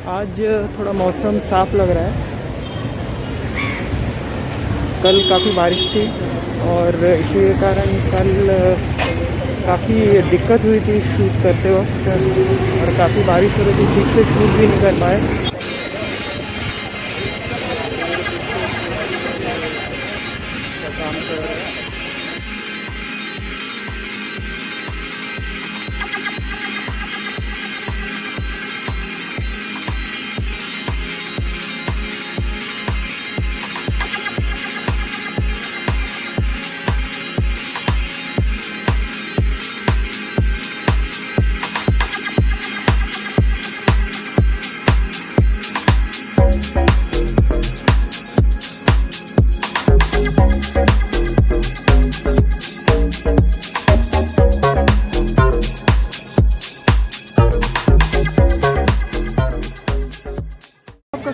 आज थोड़ा मौसम साफ लग रहा है। कल काफ़ी बारिश थी और इसी के कारण कल काफ़ी दिक्कत हुई थी शूट करते वक्त, और काफ़ी बारिश हो रही थी, ठीक से शूट भी नहीं कर पाए।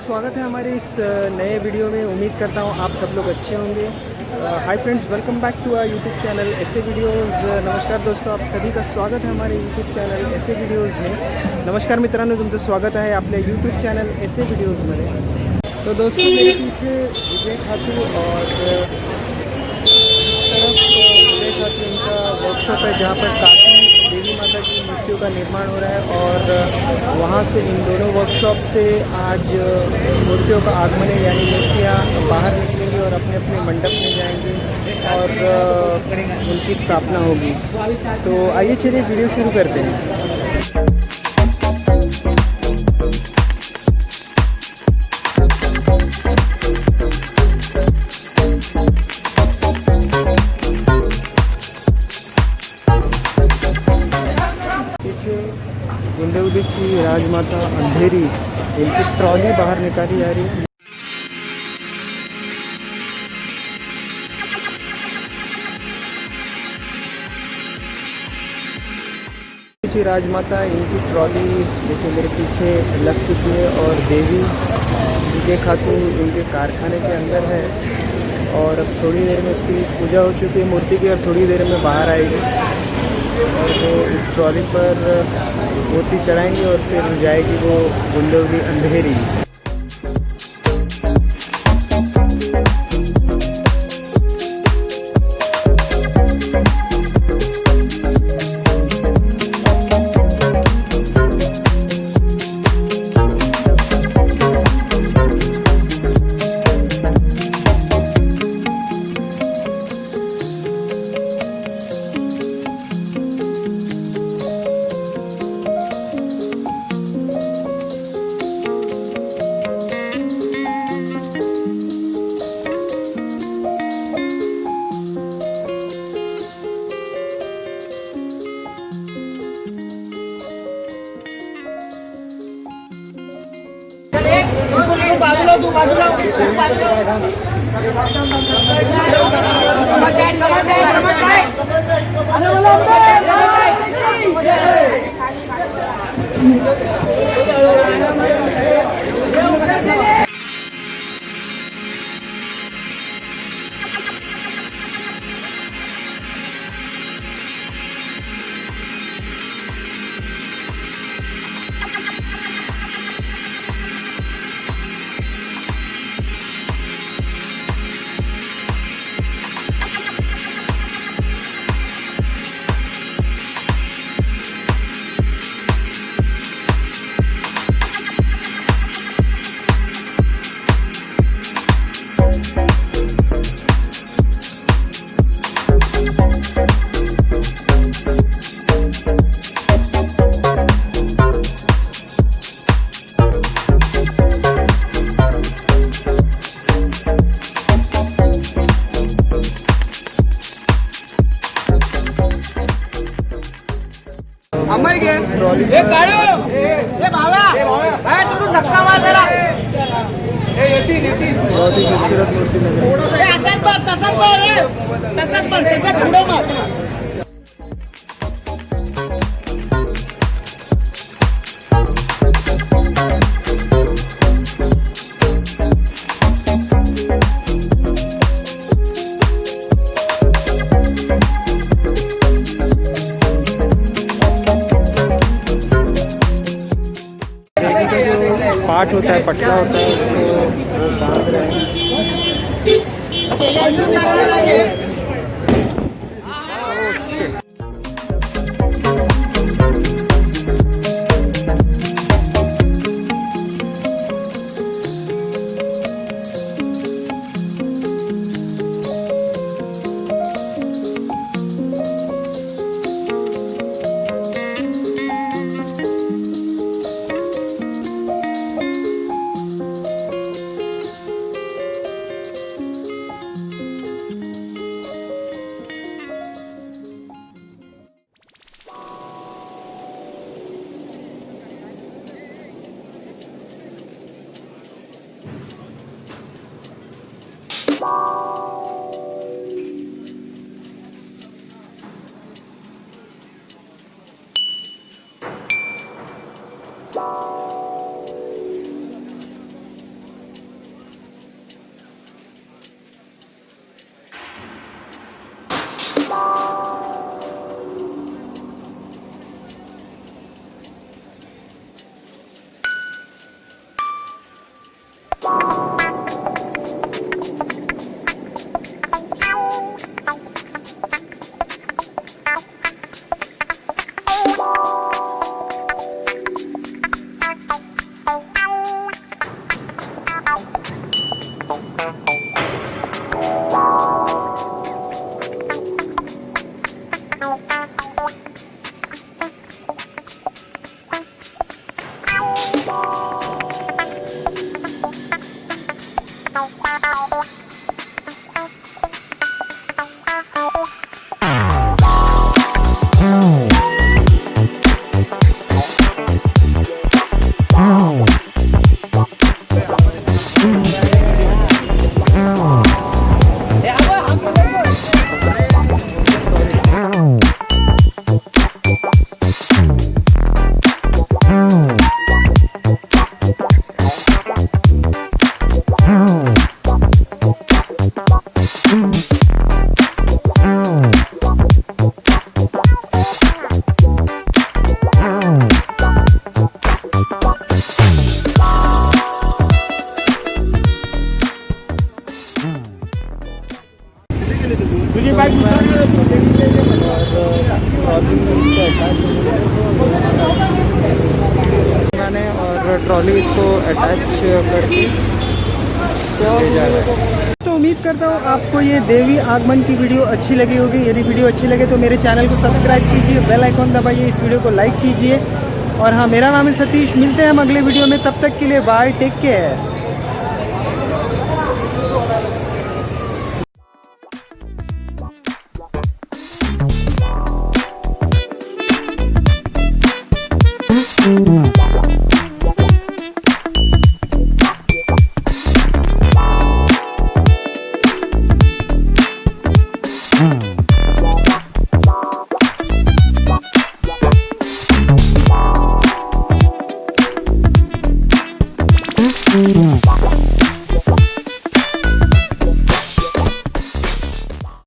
स्वागत है हमारे इस नए वीडियो में। उम्मीद करता हूँ आप सब लोग अच्छे होंगे। Hi friends, welcome back to our YouTube channel ऐसे वीडियोज़। नमस्कार दोस्तों, आप सभी का स्वागत है हमारे यूट्यूब चॅनल ऐसे व्हिडिओज में। नमस्कार मित्रांनो, तुमचं स्वागत आहे आपल्या यूट्यूब चॅनल ऐसे वीडियोज़ में। तो दोस्तों, मेरे पीछे विजय खातू और तरफ विजय खातू इनका वर्कशॉप है, जहाँ पर काफ़ी देवी माता की मूर्तियों का निर्माण हो रहा है, और वहाँ से इन दोनों वर्कशॉप से आज मूर्तियों का आगमन है, यानी मूर्तियाँ बाहर निकलेंगी और अपने अपने मंडप में जाएंगी और उनकी स्थापना होगी। तो आइए चलिए वीडियो शुरू करते हैं। गुंडवली की राजमाता अंधेरी, इनकी ट्रॉली बाहर निकाली जा रही है। राजमाता, इनकी ट्रॉली देखिए मेरे पीछे लग चुकी है, और देवी विजय खातू इनके कारखाने के अंदर है, और अब थोड़ी देर में उसकी पूजा हो चुकी है मूर्ति की, और थोड़ी देर में बाहर आएगी और वो इस ट्रॉली पर मूर्ति चढ़ाएंगे और फिर जाएगी वो गुंडवली अंधेरी। बहुत ही खूबसूरत मूर्ति लग रही है। पार्ट होता है, पटला होता है, उसको वो बांध रहे हैं। और ट्रॉली इसको अटैच करके ले जा रहा है। तो उम्मीद करता हूँ आपको ये देवी आगमन की वीडियो अच्छी लगी होगी। यदि वीडियो अच्छी लगे तो मेरे चैनल को सब्सक्राइब कीजिए, बेल आइकॉन दबाइए, इस वीडियो को लाइक कीजिए। और हाँ, मेरा नाम है सतीश। मिलते हैं हम अगले वीडियो में, तब तक के लिए बाय, टेक केयर।